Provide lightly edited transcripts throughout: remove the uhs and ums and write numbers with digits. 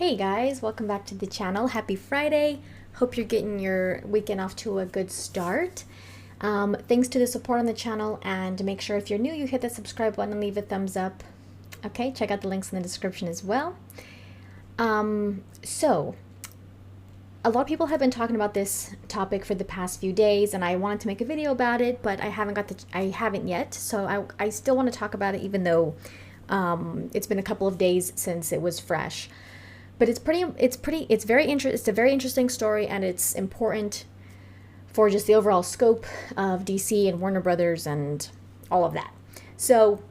Hey guys, welcome back to the channel. Happy Friday. Hope you're getting your weekend off to a good start. Thanks to the support on the channel, and make sure if you're new, you hit the subscribe button and leave a thumbs up. Okay, check out the links in the description as well. So a lot of people have been talking about this topic for the past few days, and I wanted to make a video about it, but I haven't yet. So I still want to talk about it, even though it's been a couple of days since it was fresh. But it's a very interesting story, and it's important for just the overall scope of DC and Warner Brothers and all of that. So,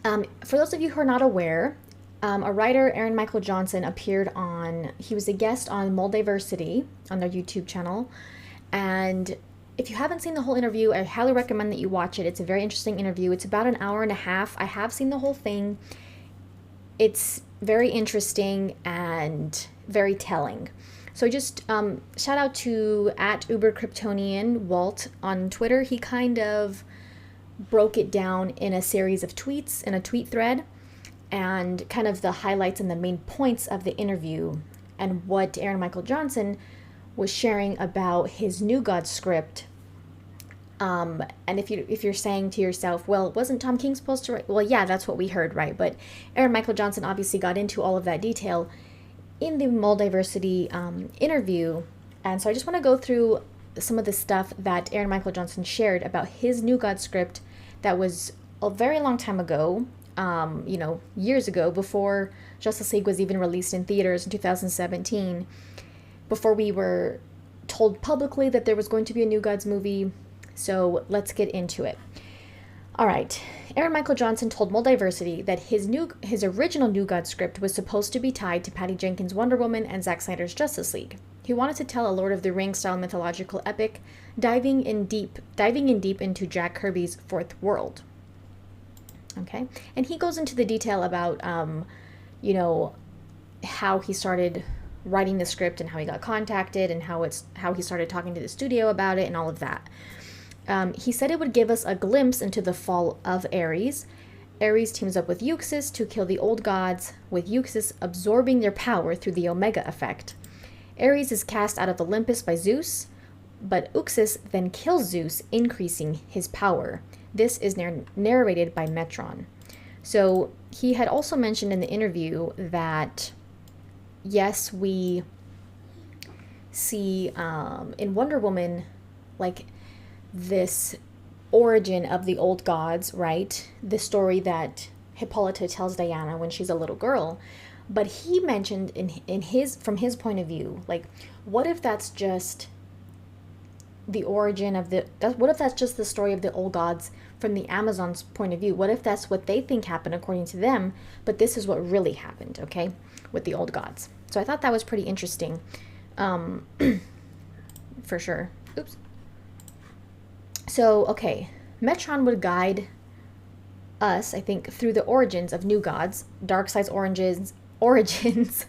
for those of you who are not aware, a writer, Aaron Michael Johnson, he was a guest on Multiversity on their YouTube channel. And if you haven't seen the whole interview, I highly recommend that you watch it. It's a very interesting interview. It's about an hour and a half. I have seen the whole thing. It's very interesting and very telling. So just shout out to @UberKryptonian Walt on Twitter. He kind of broke it down in a series of tweets in a tweet thread, and kind of the highlights and the main points of the interview and what Aaron Michael Johnson was sharing about his New God script. And if you're saying to yourself, well, wasn't Tom King supposed to write? Well, yeah, that's what we heard, right? But Aaron Michael Johnson obviously got into all of that detail in the Multiversity interview. And so I just want to go through some of the stuff that Aaron Michael Johnson shared about his New God script that was a very long time ago, years ago, before Justice League was even released in theaters in 2017, before we were told publicly that there was going to be a New Gods movie. So let's get into it. All right. Aaron Michael Johnson told Multiversity that his original New God script was supposed to be tied to Patty Jenkins' Wonder Woman and Zack Snyder's Justice League. He wanted to tell a Lord of the Rings style mythological epic, diving in deep into Jack Kirby's Fourth World. Okay, and he goes into the detail about how he started writing the script and how he got contacted and how he started talking to the studio about it and all of that. He said it would give us a glimpse into the fall of Ares. Ares teams up with Euxis to kill the old gods, with Euxis absorbing their power through the Omega effect. Ares is cast out of Olympus by Zeus, but Euxis then kills Zeus, increasing his power. This is narrated by Metron. So he had also mentioned in the interview that, yes, we see in Wonder Woman, like, this origin of the old gods, right? The story that Hippolyta tells Diana when she's a little girl. But he mentioned from his point of view, like, what if that's just the origin of what if that's just the story of the old gods from the Amazons' point of view? What if that's what they think happened according to them, but this is what really happened, okay, with the old gods? So I thought that was pretty interesting, for sure. Oops. So, okay, Metron would guide us, I think, through the origins of new gods, Darkseid's origins,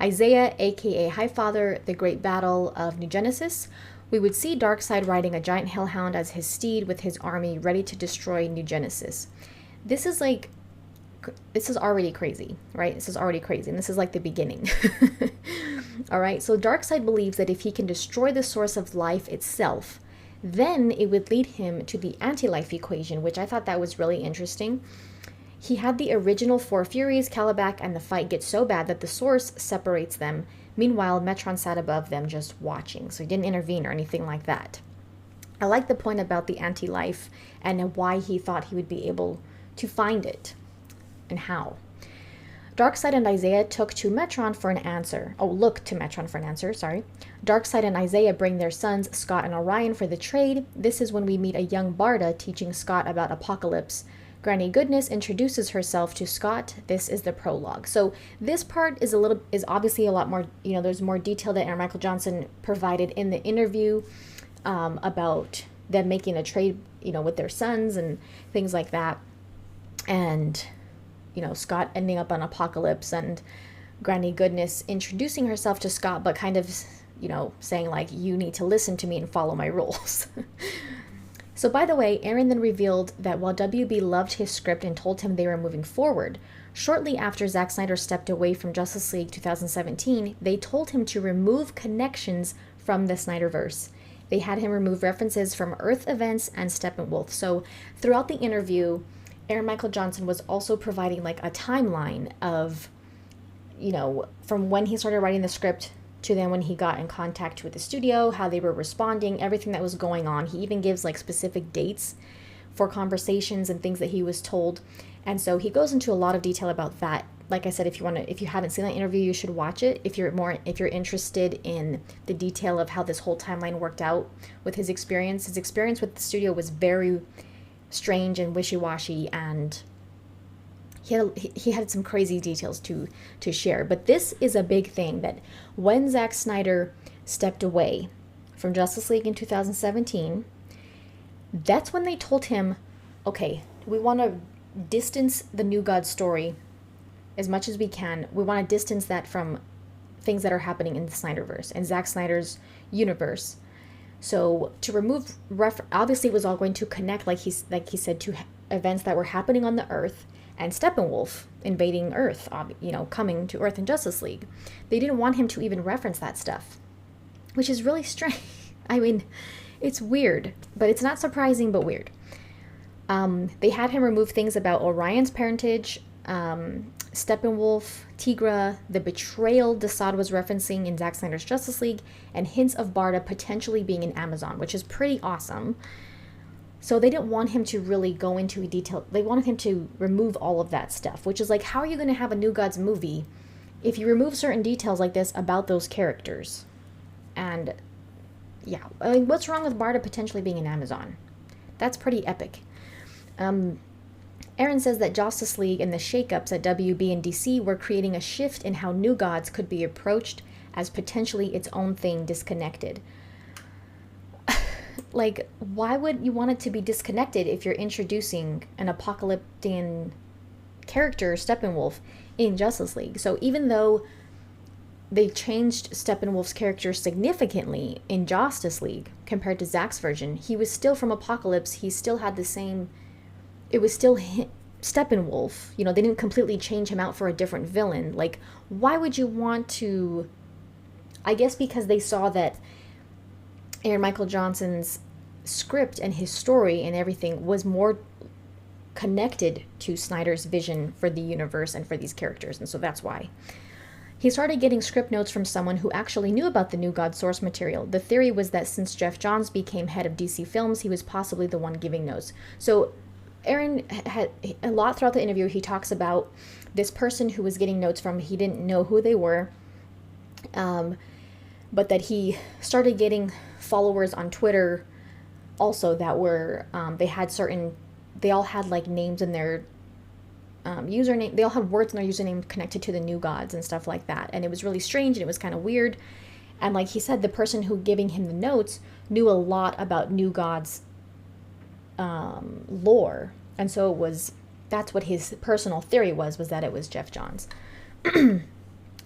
Isaiah, aka Highfather, the great battle of New Genesis. We would see Darkseid riding a giant hellhound as his steed with his army ready to destroy New Genesis. This is already crazy, right? This is already crazy, and this is like the beginning. All right, so Darkseid believes that if he can destroy the source of life itself, then it would lead him to the anti-life equation, which I thought that was really interesting. He had the original four Furies, Calabac, and the fight get so bad that the source separates them. Meanwhile, Metron sat above them just watching, so he didn't intervene or anything like that. I like the point about the anti-life and why he thought he would be able to find it and how. Darkseid and Isaiah look to Metron for an answer, sorry. Darkseid and Isaiah bring their sons, Scott and Orion, for the trade. This is when we meet a young Barda teaching Scott about Apocalypse. Granny Goodness introduces herself to Scott. This is the prologue. So this part is obviously a lot more, there's more detail that Aaron Michael Johnson provided in the interview about them making a trade, with their sons and things like that. And Scott ending up on Apocalypse, and Granny Goodness introducing herself to Scott, but kind of, saying like, you need to listen to me and follow my rules. So by the way, Aaron then revealed that while WB loved his script and told him they were moving forward, Shortly after Zack Snyder stepped away from Justice League 2017, they told him to remove connections from the Snyderverse. They had him remove references from Earth events and Steppenwolf. So throughout the interview, Aaron Michael Johnson was also providing like a timeline of, from when he started writing the script to then when he got in contact with the studio, how they were responding, everything that was going on. He even gives like specific dates for conversations and things that he was told. And so he goes into a lot of detail about that. Like I said, if you haven't seen that interview, you should watch it. If you're interested in the detail of how this whole timeline worked out with his experience with the studio was very strange and wishy-washy, and he had some crazy details to share. But this is a big thing, that when Zack Snyder stepped away from Justice League in 2017, that's when they told him, okay, we want to distance the New God story as much as we can. We want to distance that from things that are happening in the Snyderverse and Zack Snyder's universe. So to remove obviously it was all going to connect, like he said, to events that were happening on the Earth and Steppenwolf invading Earth, coming to Earth in Justice League. They didn't want him to even reference that stuff, which is really strange. I mean, it's weird, but it's not surprising, but weird. They had him remove things about Orion's parentage, Steppenwolf, Tigra, the betrayal Desaad was referencing in Zack Snyder's Justice League, and hints of Barda potentially being an Amazon, which is pretty awesome. So they didn't want him to really go into detail. They wanted him to remove all of that stuff, which is like, how are you going to have a New Gods movie if you remove certain details like this about those characters? And yeah, I mean, what's wrong with Barda potentially being an Amazon? That's pretty epic. Aaron says that Justice League and the shakeups at WB and DC were creating a shift in how New Gods could be approached as potentially its own thing, disconnected. Like, why would you want it to be disconnected if you're introducing an apocalyptic character, Steppenwolf, in Justice League? So even though they changed Steppenwolf's character significantly in Justice League compared to Zack's version, he was still from Apocalypse. He still had the same... It was still Steppenwolf. They didn't completely change him out for a different villain. Like, why would you want to... I guess because they saw that Aaron Michael Johnson's script and his story and everything was more connected to Snyder's vision for the universe and for these characters, and so that's why. He started getting script notes from someone who actually knew about the New God source material. The theory was that since Jeff Johns became head of DC Films, he was possibly the one giving notes. So Aaron had a lot throughout the interview. He talks about this person who was getting notes from, he didn't know who they were, but that he started getting followers on Twitter also that were, they all had like names in their username. They all had words in their username connected to the New Gods and stuff like that. And it was really strange and it was kind of weird. And like he said, the person who giving him the notes knew a lot about New Gods lore. And so that's what his personal theory was that it was Jeff Johns.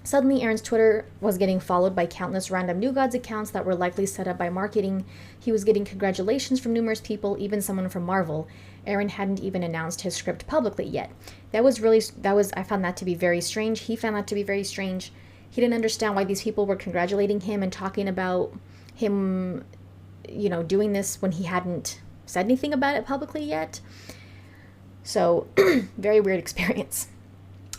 Suddenly, Aaron's Twitter was getting followed by countless random New Gods accounts that were likely set up by marketing. He was getting congratulations from numerous people, even someone from Marvel. Aaron hadn't even announced his script publicly yet. I found that to be very strange. He found that to be very strange. He didn't understand why these people were congratulating him and talking about him, doing this when he hadn't said anything about it publicly yet. So, very weird experience.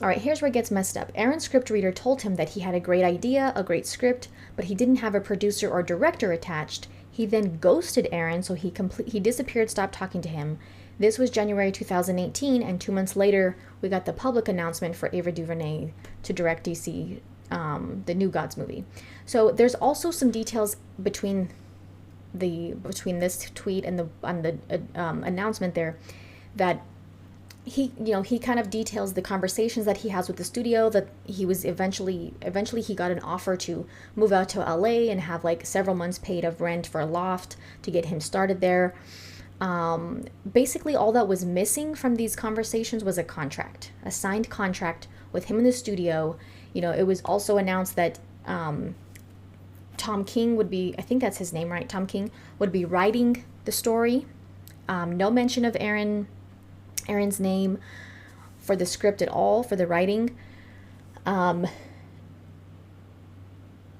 All right, here's where it gets messed up. Aaron's script reader told him that he had a great idea, a great script, but he didn't have a producer or director attached. He then ghosted Aaron, so he disappeared, stopped talking to him. This was January 2018, and 2 months later, we got the public announcement for Ava DuVernay to direct DC, the New Gods movie. So there's also some details between this tweet and the announcement there that he kind of details the conversations that he has with the studio, that he was eventually he got an offer to move out to LA and have like several months paid of rent for a loft to get him started there. Basically all that was missing from these conversations was a signed contract with him in the studio. It was also announced that Tom King would be, I think that's his name, right? Tom King would be writing the story. No mention of Aaron's name for the script at all, for the writing.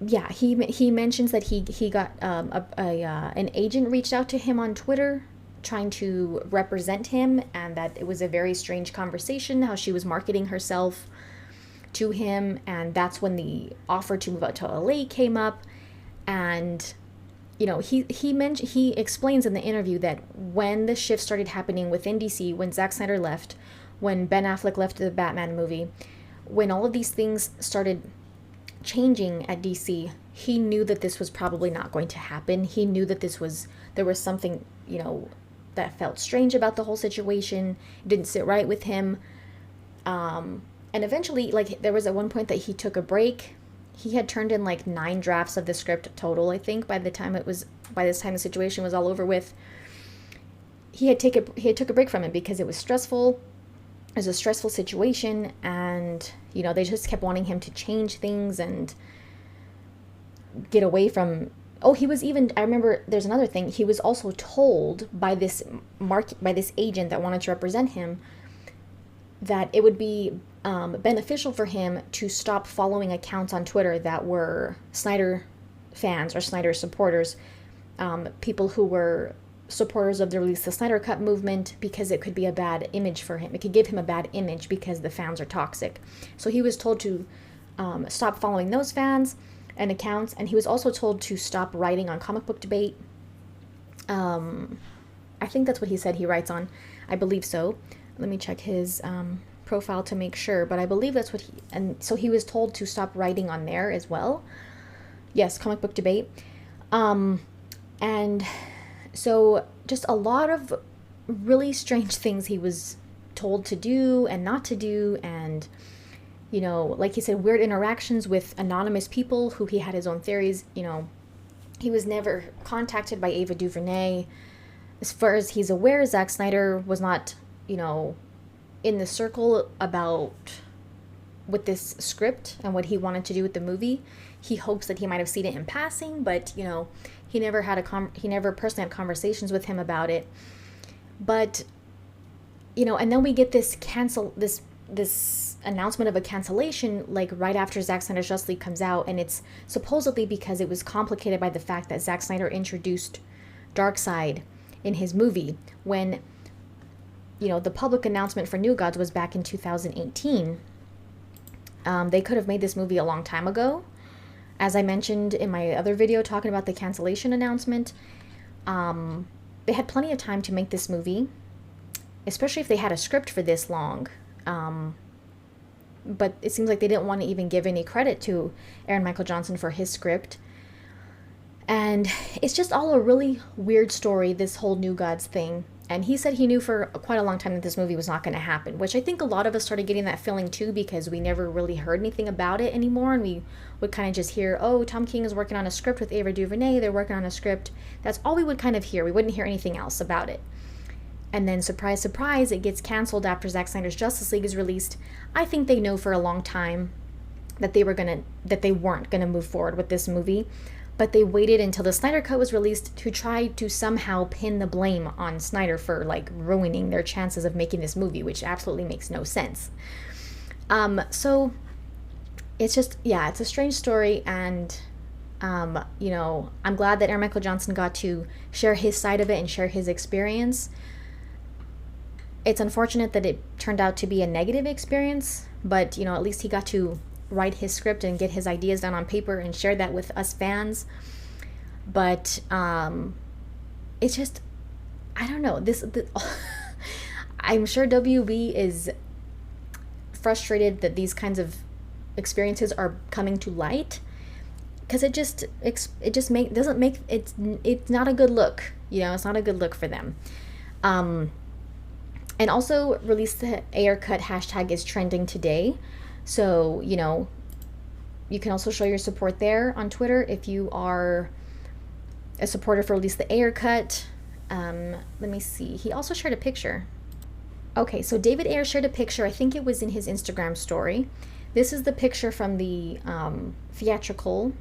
Yeah, he mentions that he got an agent reached out to him on Twitter trying to represent him, and that it was a very strange conversation, how she was marketing herself to him, and that's when the offer to move out to LA came up. And he explains in the interview that when the shift started happening within DC, when Zack Snyder left, when Ben Affleck left the Batman movie, when all of these things started changing at DC, he knew that this was probably not going to happen. He knew that there was something, that felt strange about the whole situation. It didn't sit right with him. And eventually, there was at one point that he took a break. He had turned in 9 drafts of the script total, I think, by this time the situation was all over with. He had took a break from it because it was stressful. It was a stressful situation, and they just kept wanting him to change things and get away from. Oh, I remember there's another thing. He was also told by this agent that wanted to represent him that it would be beneficial for him to stop following accounts on Twitter that were Snyder fans or Snyder supporters, people who were supporters of the release the Snyder Cut movement, because it could be a bad image for him. It could give him a bad image because the fans are toxic. So he was told to stop following those fans and accounts, and he was also told to stop writing on Comic Book Debate. I think that's what he said he writes on. I believe so. Let me check his profile to make sure, but I believe that's what and so he was told to stop writing on there as well. Yes, Comic Book Debate. And so just a lot of really strange things he was told to do and not to do, and like he said, weird interactions with anonymous people who he had his own theories. He was never contacted by Ava DuVernay. As far as he's aware, Zack Snyder was not, in the circle with this script and what he wanted to do with the movie. He hopes that he might have seen it in passing, but he never personally had conversations with him about it. But and then we get this announcement of a cancellation right after Zack Snyder's Justice League comes out, and it's supposedly because it was complicated by the fact that Zack Snyder introduced Darkseid in his movie when the public announcement for New Gods was back in 2018. They could have made this movie a long time ago. As I mentioned in my other video talking about the cancellation announcement, they had plenty of time to make this movie, especially if they had a script for this long. But it seems like they didn't want to even give any credit to Aaron Michael Johnson for his script. And it's just all a really weird story, this whole New Gods thing. And he said he knew for quite a long time that this movie was not going to happen, which I think a lot of us started getting that feeling too, because we never really heard anything about it anymore. And we would kind of just hear, oh, Tom King is working on a script with Ava DuVernay. They're working on a script. That's all we would kind of hear. We wouldn't hear anything else about it. And then, surprise, surprise, it gets canceled after Zack Snyder's Justice League is released. I think they know for a long time that they weren't gonna move forward with this movie, but they waited until the Snyder Cut was released to try to somehow pin the blame on Snyder for ruining their chances of making this movie, which absolutely makes no sense. So it's just, it's a strange story, and I'm glad that Aaron Michael Johnson got to share his side of it and share his experience. It's unfortunate that it turned out to be a negative experience, but, at least he got to write his script and get his ideas down on paper and share that with us fans. But it's just, I don't know. I'm sure WB is frustrated that these kinds of experiences are coming to light, because it's not a good look. It's not a good look for them. And also, release the Ayer cut hashtag is trending today. So, you can also show your support there on Twitter if you are a supporter for Release the Ayer cut. Let me see. He also shared a picture. Okay, so David Ayer shared a picture. I think it was in his Instagram story. This is the picture from the theatrical,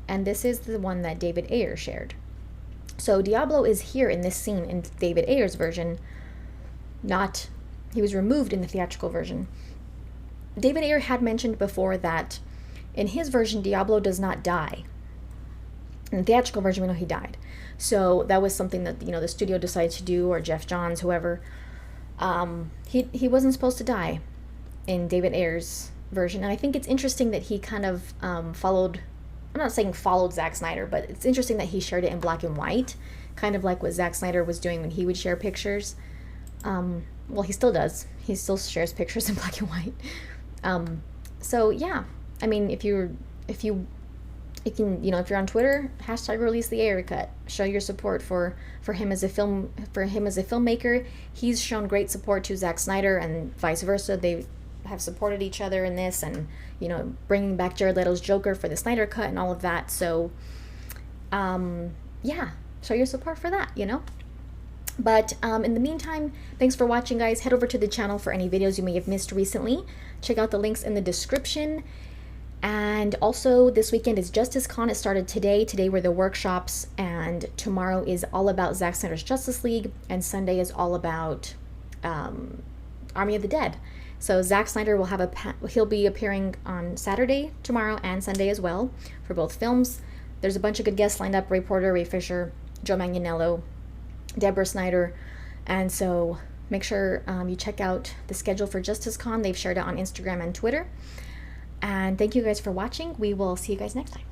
and this is the one that David Ayer shared. So Diablo is here in this scene in David Ayer's version, not he was removed in the theatrical version. David Ayer had mentioned before that in his version, Diablo does not die. In the theatrical version, we know he died. So that was something that, the studio decided to do, or Jeff Johns, whoever. He wasn't supposed to die in David Ayer's version. And I think it's interesting that he kind of followed, I'm not saying followed Zack Snyder, but it's interesting that he shared it in black and white, kind of like what Zack Snyder was doing when he would share pictures. Well, he still does. He still shares pictures in black and white. So yeah, I mean, if you're on Twitter, hashtag release the Ayer cut. Show your support for him as a filmmaker. He's shown great support to Zack Snyder and vice versa. They have supported each other in this, and bringing back Jared Leto's Joker for the Snyder cut and all of that. So, yeah, show your support for that. But in the meantime, thanks for watching, guys. Head over to the channel for any videos you may have missed recently. Check out the links in the description. And also, this weekend is JusticeCon. It started today. Today were the workshops, and tomorrow is all about Zack Snyder's Justice League, and Sunday is all about Army of the Dead. So Zack Snyder will have he'll be appearing on Saturday, tomorrow, and Sunday as well for both films. There's a bunch of good guests lined up: Ray Porter, Ray Fisher, Joe Manganiello, Deborah Snyder. And so make sure you check out the schedule for JusticeCon. They've shared it on Instagram and Twitter. And thank you guys for watching. We will see you guys next time.